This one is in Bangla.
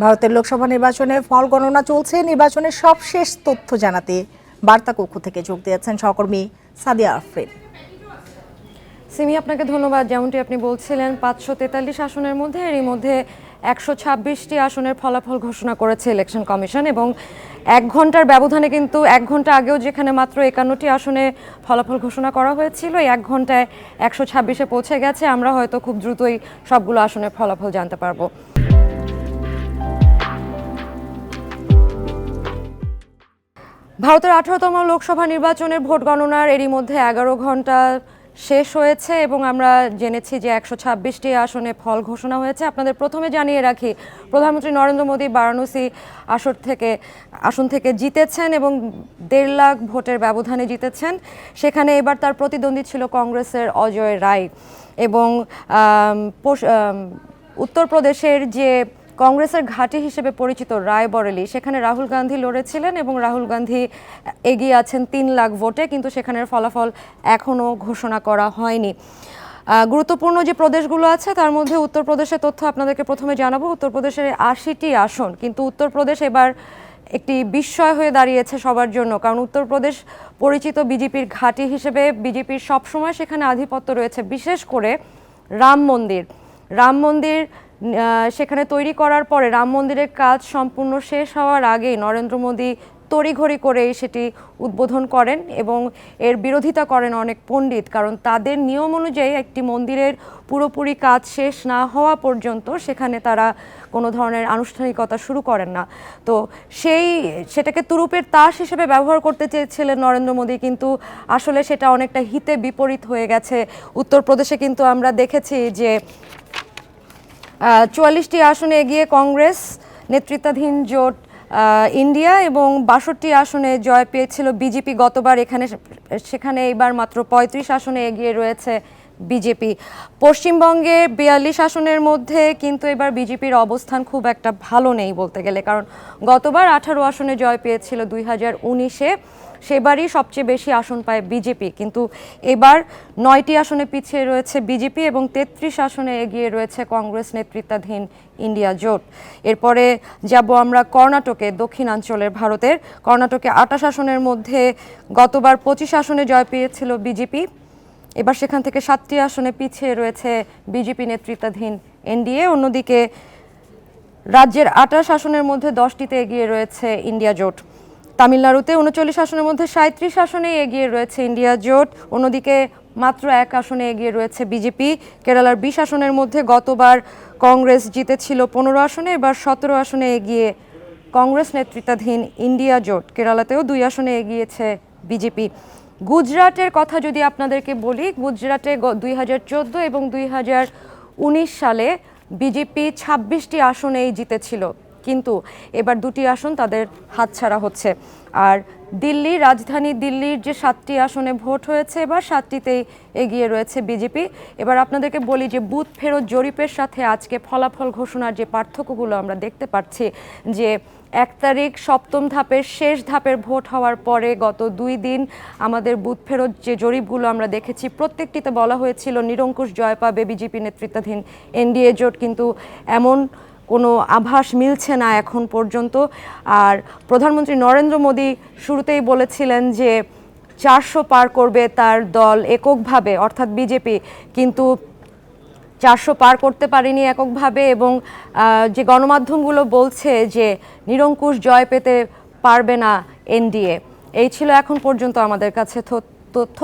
ভারতের লোকসভা নির্বাচনের ফল গণনা চলছে। নির্বাচনের সবশেষ তথ্য জানাতে বার্তা কক্ষ থেকে যোগ দিয়েছেন সহকর্মী সাদিয়া আফরিন। সিমি, আপনাকে ধন্যবাদ। যেমনটি আপনি বলছিলেন, 543 আসনের মধ্যে এরই মধ্যে 126টি আসনের ফলাফল ঘোষণা করেছে ইলেকশন কমিশন এবং 1 ঘন্টার ব্যবধানে, কিন্তু 1 ঘন্টা আগেও যেখানে মাত্র 51টি আসনে ফলাফল ঘোষণা করা হয়েছিল, এই 1 ঘন্টায় 126-এ পৌঁছে গেছে। আমরা হয়তো খুব দ্রুতই সবগুলো আসনের ফলাফল জানতে পারবো। ভারতের 18তম লোকসভা নির্বাচনের ভোট গণনার এরই মধ্যে 11 ঘন্টা শেষ হয়েছে এবং আমরা জেনেছি যে 126টি আসনে ফল ঘোষণা হয়েছে। আপনাদের প্রথমে জানিয়ে রাখি, প্রধানমন্ত্রী নরেন্দ্র মোদী বারাণসী আসন থেকে জিতেছেন এবং 1.5 লাখ ভোটের ব্যবধানে জিতেছেন। সেখানে এবার তার প্রতিদ্বন্দ্বী ছিল কংগ্রেসের অজয় রায় এবং উত্তরপ্রদেশের যে কংগ্রেসের ঘাঁটি হিসেবে পরিচিত রায়বরেলি, সেখানে রাহুল গান্ধী লড়েছিলেন এবং রাহুল গান্ধী এগিয়ে আছেন 3 লাখ ভোটে, কিন্তু সেখানের ফলাফল এখনও ঘোষণা করা হয়নি। গুরুত্বপূর্ণ যে প্রদেশগুলো আছে তার মধ্যে উত্তরপ্রদেশের তথ্য আপনাদেরকে প্রথমে জানাবো। উত্তরপ্রদেশের 80টি আসন, কিন্তু উত্তরপ্রদেশ এবার একটি বিস্ময় হয়ে দাঁড়িয়েছে সবার জন্য, কারণ উত্তরপ্রদেশ পরিচিত বিজেপির ঘাঁটি হিসেবে। বিজেপির সবসময় সেখানে আধিপত্য রয়েছে, বিশেষ করে রাম মন্দির সেখানে তৈরি করার পরে রাম মন্দিরের কাজ সম্পূর্ণ শেষ হওয়ার আগেই নরেন্দ্র মোদী তড়িঘড়ি করে সেটি উদ্বোধন করেন এবং এর বিরোধিতা করেন অনেক পণ্ডিত, কারণ তাদের নিয়ম অনুযায়ী একটি মন্দিরের পুরোপুরি কাজ শেষ না হওয়া পর্যন্ত সেখানে তারা কোনো ধরনের আনুষ্ঠানিকতা শুরু করেন না। তো সেটাকে তুরুপের তাস হিসেবে ব্যবহার করতে চেয়েছিলেন নরেন্দ্র মোদী, কিন্তু আসলে সেটা অনেকটা হিতে বিপরীত হয়ে গেছে। উত্তরপ্রদেশে কিন্তু আমরা দেখেছি যে 44টি আসনে এগিয়ে কংগ্রেস নেতৃত্বাধীন জোট ইন্ডিয়া এবং 62টি আসনে জয় পেয়েছিল বিজেপি গতবার। সেখানে এবার মাত্র 35 আসনে এগিয়ে রয়েছে বিজেপি। পশ্চিমবঙ্গে 42 আসনের মধ্যে কিন্তু এবার বিজেপির অবস্থান খুব একটা ভালো নেই বলতে গেলে, কারণ গতবার 18 আসনে জয় পেয়েছিল 2019-এ, সেবারই সবচেয়ে বেশি আসন পায় বিজেপি, কিন্তু এবার 9টি আসনে পিছিয়ে রয়েছে বিজেপি এবং 33 আসনে এগিয়ে রয়েছে কংগ্রেস নেতৃত্বাধীন ইন্ডিয়া জোট। এরপরে যাব আমরা কর্ণাটকে, দক্ষিণাঞ্চলের ভারতের। কর্ণাটকে 28 আসনের মধ্যে গতবার 25 আসনে জয় পেয়েছিল বিজেপি, এবার সেখান থেকে 7টি আসনে পিছিয়ে রয়েছে বিজেপি নেতৃত্বাধীন এনডিএ। অন্যদিকে রাজ্যের 28 আসনের মধ্যে 10টিতে এগিয়ে রয়েছে ইন্ডিয়া জোট। তামিলনাড়ুতে 39 আসনের মধ্যে 37 আসনে এগিয়ে রয়েছে ইন্ডিয়া জোট, অন্যদিকে মাত্র 1 আসনে এগিয়ে রয়েছে বিজেপি। কেরালার 20 আসনের মধ্যে গতবার কংগ্রেস জিতেছিল 15 আসনে, এবার 17 আসনে এগিয়ে কংগ্রেস নেতৃত্বাধীন ইন্ডিয়া জোট। কেরালাতেও 2 আসনে এগিয়েছে বিজেপি। গুজরাটের কথা যদি আপনাদেরকে বলি, গুজরাটে 2014 এবং 2019 সালে বিজেপি 26টি আসনেই জিতেছিল, কিন্তু এবার 2টি আসন তাদের হাতছাড়া হচ্ছে। আর রাজধানী দিল্লির যে 7টি আসনে ভোট হয়েছে, এবার 7টিতেই এগিয়ে রয়েছে বিজেপি। এবার আপনাদেরকে বলি যে বুথ ফেরত জরিপের সাথে আজকে ফলাফল ঘোষণার যে পার্থক্যগুলো আমরা দেখতে পাচ্ছি, যে 1 তারিখ 7ম ধাপের শেষ ধাপের ভোট হওয়ার পরে গত 2 দিন আমাদের বুথ ফেরত যে জরিপগুলো আমরা দেখেছি, প্রত্যেকটিতে বলা হয়েছিল নিরঙ্কুশ জয় পাবে বিজেপি নেতৃত্বাধীন এনডিএ জোট, কিন্তু এমন কোনো আভাস মিলছে না এখন পর্যন্ত। আর প্রধানমন্ত্রী নরেন্দ্র মোদী শুরুতেই বলেছিলেন যে 400 পার করবে তার দল এককভাবে, অর্থাৎ বিজেপি, কিন্তু 400 পার করতে পারেনি এককভাবে এবং যে গণমাধ্যমগুলো বলছে যে নিরঙ্কুশ জয় পেতে পারবে না এনডিএ। এই ছিল এখন পর্যন্ত আমাদের কাছে তথ্য।